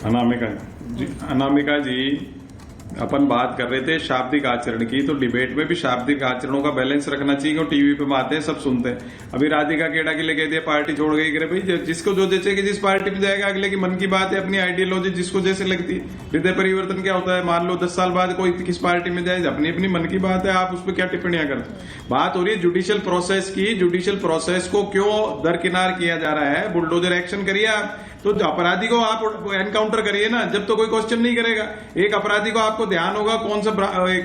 अनामिका जी, अपन बात कर रहे थे शाब्दिक आचरण की, तो डिबेट में भी शाब्दिक आचरणों का बैलेंस रखना चाहिए, क्यों टीवी पे बातें सब सुनते हैं। अभी राधिका केड़ा के लिए कहती है पार्टी छोड़ गई, करे भाई जिसको जो जैसे कि जिस पार्टी में जाएगा, अगले की मन की बात है, अपनी आइडियोलॉजी जिसको जैसे लगती है। हृदय परिवर्तन क्या होता है, मान लो 10 साल बाद कोई किस पार्टी में जाए, अपनी अपनी मन की बात है, आप उस पर क्या टिप्पणियां करते। बात हो रही है जुडिशियल प्रोसेस की, जुडिशियल प्रोसेस को क्यों दरकिनार किया जा रहा है। बुलडोजर एक्शन करिए आप, तो अपराधी को आप एनकाउंटर करिए ना, जब तो कोई क्वेश्चन नहीं करेगा। एक अपराधी को आपको ध्यान होगा, कौन सा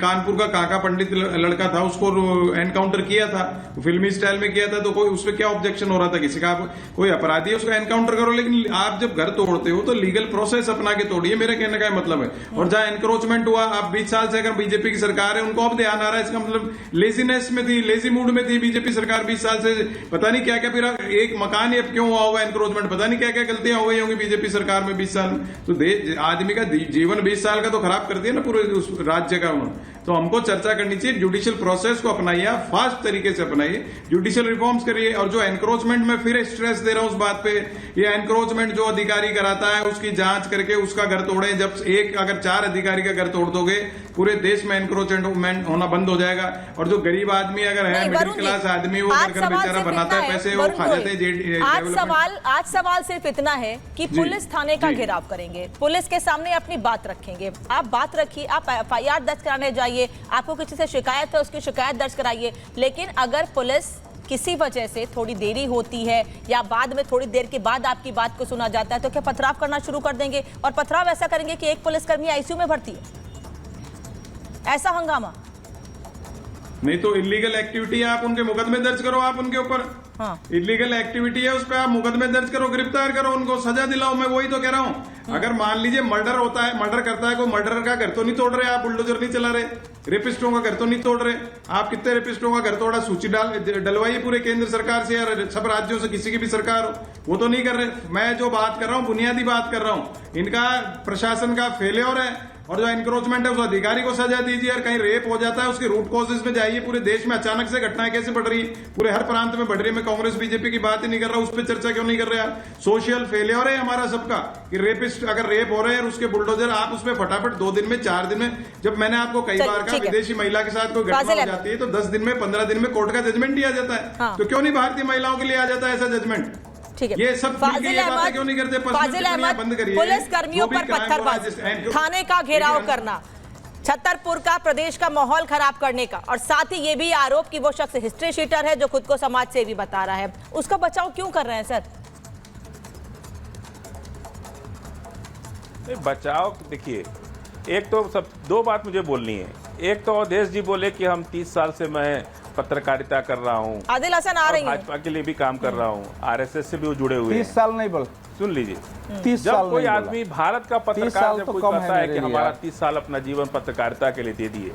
कानपुर का काका पंडित लड़का था, उसको एनकाउंटर किया था, फिल्मी स्टाइल में किया था, तो कोई उसपे क्या ऑब्जेक्शन हो रहा था किसी का। आप कोई अपराधी है उसका एनकाउंटर करो, लेकिन आप जब घर तोड़ते हो तो लीगल प्रोसेस अपना के तोड़िए, मेरे कहने का मतलब है। और जहां एनक्रोचमेंट हुआ, आप 20 साल से अगर बीजेपी की सरकार है, उनको अब ध्यान आ रहा है, इसका मतलब लेजीनेस में थी, लेजी मूड में थी बीजेपी सरकार 20 साल से। पता नहीं क्या क्या, फिर एक मकान ही अब क्यों हुआ होगा एनक्रोचमेंट, पता नहीं क्या क्या गलतियां गई होंगी बीजेपी सरकार में 20 साल में। तो आदमी का जीवन 20 साल का तो खराब कर दिया ना पूरे उस राज्य का उन्होंने। तो हमको चर्चा करनी चाहिए, जुडिशियल प्रोसेस को अपनाइए, फास्ट तरीके से अपनाइए, जुडिशियल रिफॉर्म्स करिए। और जो एनक्रोचमेंट में फिर स्ट्रेस दे रहा हूं उस बात पे, ये एनक्रोचमेंट जो अधिकारी कराता है उसकी जांच करके उसका घर तोड़े। जब अगर 4 अधिकारी का घर तोड़ दोगे, पूरे देश में एनक्रोचमेंट होना बंद हो जाएगा। और जो गरीब आदमी अगर है, मिडिल क्लास आदमी, वो घर बेचारा बनाता है, पैसे वो खा जाते हैं। आज सवाल सिर्फ इतना है कि पुलिस थाने का घेराव करेंगे, पुलिस के सामने अपनी बात रखेंगे। आप बात रखिए, आप FIR दर्ज कराने जाइए, आपको किसी से शिकायत है उसकी शिकायत दर्ज कराइए। लेकिन अगर पुलिस किसी वजह से थोड़ी देरी होती है या बाद में थोड़ी देर के बाद आपकी बात को सुना जाता है, तो क्या पथराव करना शुरू कर देंगे? और पथराव ऐसा करेंगे कि एक पुलिसकर्मी ICU में भर्ती है, ऐसा हंगामा। नहीं तो इलीगल एक्टिविटी है, आप उनके मुकदमे दर्ज करो, आप उनके ऊपर। हाँ, इलीगल एक्टिविटी है, उस पर आप मुकदमे दर्ज करो, गिरफ्तार करो, उनको सजा दिलाओ। मैं वही तो कह रहा हूँ। अगर मान लीजिए मर्डर होता है, मर्डर करता है कोई, मर्डर का घर तो नहीं तोड़ रहे आप, बुलडोजर नहीं चला रहे, रेपिस्टों का घर तो नहीं तोड़ रहे आप। कितने रेपिस्टों का घर तोड़ा, सूची डलवाइए पूरे केंद्र सरकार से या सब राज्यों से, किसी की भी सरकार हो, वो तो नहीं कर रहे। मैं जो बात कर रहा हूँ बुनियादी बात कर रहा हूँ, इनका प्रशासन का फेलियर है। और जो एनक्रोचमेंट है उस अधिकारी को सजा दीजिए। और कहीं रेप हो जाता है, उसके रूट कॉजेज में जाइए। पूरे देश में अचानक से घटनाएं कैसे बढ़ रही है, पूरे हर प्रांत में बढ़ रही है। मैं कांग्रेस बीजेपी की बात ही नहीं कर रहा, उस पर चर्चा क्यों नहीं कर रहे आप? सोशल फेलियर है हमारा सबका कि रेपिस्ट अगर रेप हो रहे हैं और उसके बुलडोजर, आप उसमें फटाफट 2 दिन में 4 दिन में, जब मैंने आपको कई बार कहा विदेशी महिला के साथ कोई घटना हो जाती है तो 10 दिन में 15 दिन में कोर्ट का जजमेंट दिया जाता है। तो क्यों नहीं भारतीय महिलाओं के लिए आ जाता है ऐसा जजमेंट? ठीक है, ये सब फाजिल अहमद, क्यों नहीं करते? बंद करिए। पुलिस कर्मियों पर पत्थरबाजी, थाने का घेराव करना, छतरपुर का प्रदेश का माहौल खराब करने का, और साथ ही ये भी आरोप कि वो शख्स हिस्ट्री शीटर है जो खुद को समाज सेवी बता रहा है, उसका बचाव क्यों कर रहे हैं सर? बचाव देखिए, एक तो सब 2 बात मुझे बोलनी है। एक तो अवधेश जी बोले कि हम 30 साल से मैं पत्रकारिता कर रहा हूँ, आदिल हसन आ रही है, भाजपा के लिए भी काम कर रहा हूँ, RSS से भी जुड़े हुए हैं। 30 साल नहीं बोल, सुन लीजिए, 30 साल जब कोई आदमी भारत का पत्रकार जब कोई कहता है कि हमारा 30 साल अपना जीवन पत्रकारिता के लिए दे दिए,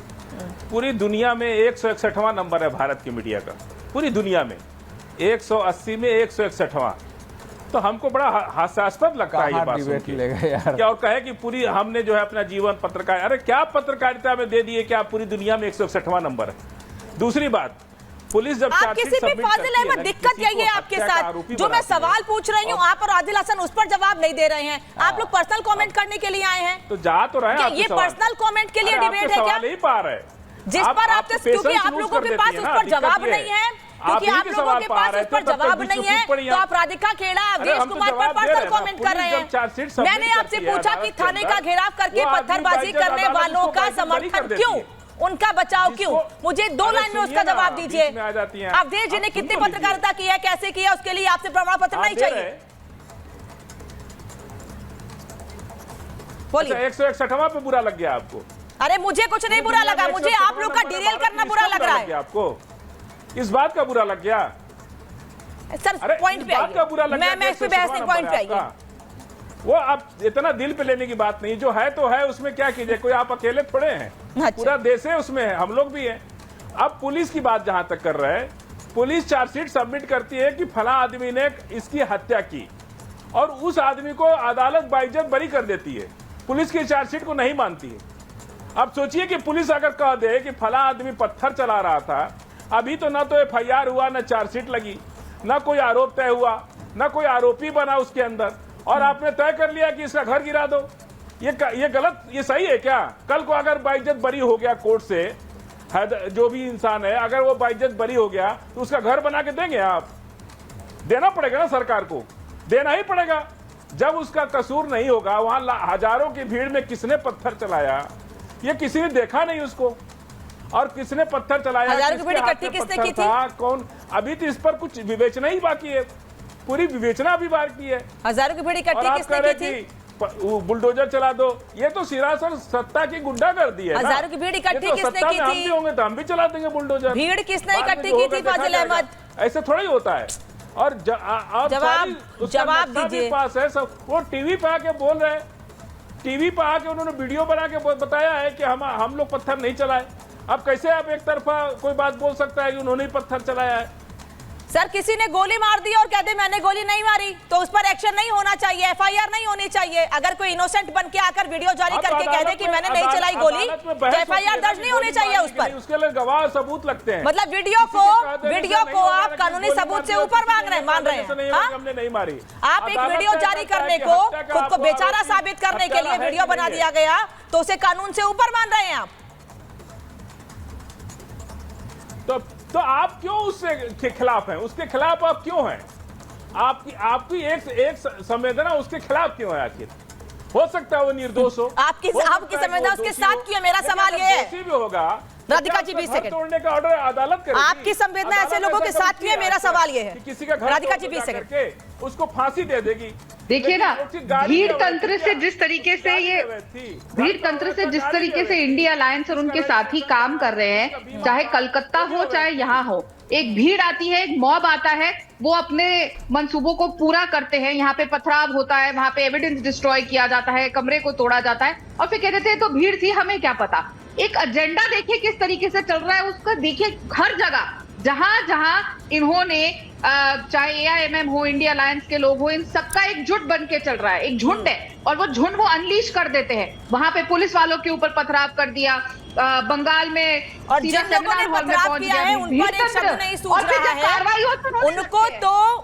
पूरी दुनिया में 161वां नंबर है भारत की मीडिया का, पूरी दुनिया में 180 में 161वां। तो हमको बड़ा हास्यास्पद लगता है ये बात सुन के, क्या और कहे कि पूरी हमने जो है अपना जीवन पत्रकार, अरे क्या पत्रकारिता में दे दिए कि आप पूरी दुनिया में 161वां नंबर है। दूसरी बात, पुलिस जब आप किसी भी फाजिल अहमद, दिक्कत यही है आपके साथ, जो मैं सवाल पूछ रही हूँ आप और आदिल हसन उस पर जवाब नहीं दे रहे हैं। आप लोग पर्सनल कमेंट करने के लिए आए हैं, तो जा तो रहे हैं। ये पर्सनल कमेंट के लिए डिबेट है क्या? नहीं पा रहे जिस पर आपके, क्योंकि आप लोगों के पास उस पर जवाब नहीं है, क्योंकि आप लोगों के पास उस पर जवाब नहीं है, तो आप राधिका खेड़ा, अवधेश कुमार पर पर्सनल कमेंट कर रहे हैं। मैंने आपसे पूछा कि थाने का घेराव करके पत्थरबाजी करने वालों का समर्थन क्यों, उनका बचाव क्यों? मुझे 2 लाइन में उसका जवाब दीजिए। अवधेश जी ने कितनी पत्रकारिता की है, कैसे की है, उसके लिए आपसे प्रमाण पत्र नहीं चाहिए? बोलिए। 161वां पे बुरा लग गया आपको? अरे मुझे कुछ नहीं बुरा लगा, मुझे आप लोग का डिरेल करना बुरा लग रहा है। आपको इस बात का बुरा लग गया? सर पॉइंट पे आइए, मैं इस पे बहस नहीं, पॉइंट पे आइए। वो आप इतना दिल पे लेने की बात नहीं, जो है तो है, उसमें क्या कीजिए, कोई आप अकेले थोड़े हैं, पूरा देश है उसमें है, हम लोग भी हैं। अब पुलिस की बात जहां तक कर रहे हैं, पुलिस चार्जशीट सबमिट करती है कि फला आदमी ने इसकी हत्या की, और उस आदमी को अदालत बाइज्जत बरी कर देती है, पुलिस की चार्जशीट को नहीं मानती है। अब सोचिए कि पुलिस अगर कह दे कि फला आदमी पत्थर चला रहा था, अभी तो ना तो FIR हुआ, ना चार्जशीट लगी, ना कोई आरोप तय हुआ, ना कोई आरोपी बना उसके अंदर, और आपने तय कर लिया कि इसका घर गिरा दो। ये गलत, ये सही है क्या? कल को अगर बाइज्जत बरी हो गया कोर्ट से, जो भी इंसान है, अगर वो बाइज्जत बरी हो गया तो उसका घर बना के देंगे आप? देना पड़ेगा ना, सरकार को देना ही पड़ेगा। जब उसका कसूर नहीं होगा, वहां हजारों की भीड़ में किसने पत्थर चलाया, ये किसी ने देखा नहीं उसको, और किसने पत्थर चलाया, हजारों की भीड़ इकट्ठी किसने की थी? कौन? अभी तो इस पर कुछ विवेचना ही बाकी है, पूरी विवेचना अभी बाकी है। हजारों की भीड़ इकट्ठी किसने की थी? बुलडोजर चला दो, ये तो सिरासर सत्ता की गुंडागर्दी है। हजारों की भीड़ इकट्ठी किसने की थी? हम भी होंगे तो हम भी चला देंगे बुलडोजर। भीड़ किसने इकट्ठी की थी फाजिल अहमद? ऐसे थोड़ा ही होता है। और जवाब दीजिए। पास है सब, वो टीवी पे आके बोल रहे हैं, टीवी पे आके उन्होंने वीडियो बना के बताया है कि हम लोग पत्थर नहीं चलाए। अब कैसे आप एक तरफा कोई बात बोल सकता है कि उन्होंने पत्थर चलाया है? सर, किसी ने गोली मार दी और कहते मैंने गोली नहीं मारी, तो उस पर एक्शन नहीं होना चाहिए, एफआईआर नहीं होनी चाहिए। अगर कोई इनोसेंट बन के आकर वीडियो जारी करके कह दे कि मैंने नहीं चलाई गोली, तो एफआईआर दर्ज नहीं होनी चाहिए उस पर। उसके लिए गवाह सबूत लगते हैं। मतलब वीडियो को आप कानूनी सबूत से ऊपर मान रहे हैं? हमने नहीं मारी। आप एक वीडियो जारी करने को, खुद को बेचारा साबित करने के लिए वीडियो बना दिया गया, तो उसे कानून से ऊपर मान रहे हैं आप। तो आप क्यों उसके खिलाफ हैं? उसके खिलाफ आप क्यों हैं? आपकी एक संवेदना उसके खिलाफ क्यों है? आखिर हो सकता है वो निर्दोष हो, आपकी संवेदना उसके साथ क्यों है? मेरा सवाल ये है। भी होगा राधिका जी, 20 सेकंड। तोड़ने का ऑर्डर अदालत करेगी। आपकी संवेदना ऐसे लोगों के साथ क्यों है? मेरा सवाल ये है। किसी का घर राधिका जी, 20 सेकंड। उसको फांसी दे देगी। देखिए ना, भीड़ तंत्र से जिस तरीके से इंडिया अलायंस और उनके साथी काम कर रहे हैं, चाहे कलकत्ता हो चाहे यहाँ हो, एक भीड़ आती है, एक मॉब आता है, वो अपने मंसूबों को पूरा करते हैं। यहाँ पे पथराव होता है, वहां पे एविडेंस डिस्ट्रॉय किया जाता है, कमरे को तोड़ा जाता है, और फिर कहते थे तो भीड़ थी, हमें क्या पता। एक एजेंडा देखिए किस तरीके से चल रहा है, उसका देखिए हर जगह जहां जहां इन्होंने चाहे एआईएमएम हो, इंडिया अलायंस के लोग हो, इन सबका एक झुंड बन के चल रहा है, एक झुंड है, और वो झुंड वो अनलीश कर देते हैं। वहां पे पुलिस वालों के ऊपर पथराव कर दिया, बंगाल में, और जिन लोगों ने पथराव किया है उन पर एक शब्द नहीं सूझ रहा है।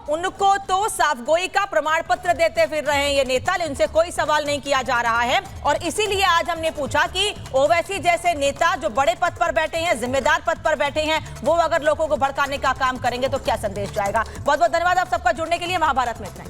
उनको तो साफगोई का प्रमाण पत्र देते फिर रहे हैं ये नेता, उनसे कोई सवाल नहीं किया जा रहा है। और इसीलिए आज हमने पूछा कि ओवैसी जैसे नेता जो बड़े पद पर बैठे हैं, जिम्मेदार पद पर बैठे हैं, वो अगर लोगों को भड़काने का काम करेंगे तो क्या संदेश जाएगा। बहुत बहुत धन्यवाद आप सबका जुड़ने के लिए। महाभारत में इतना ही।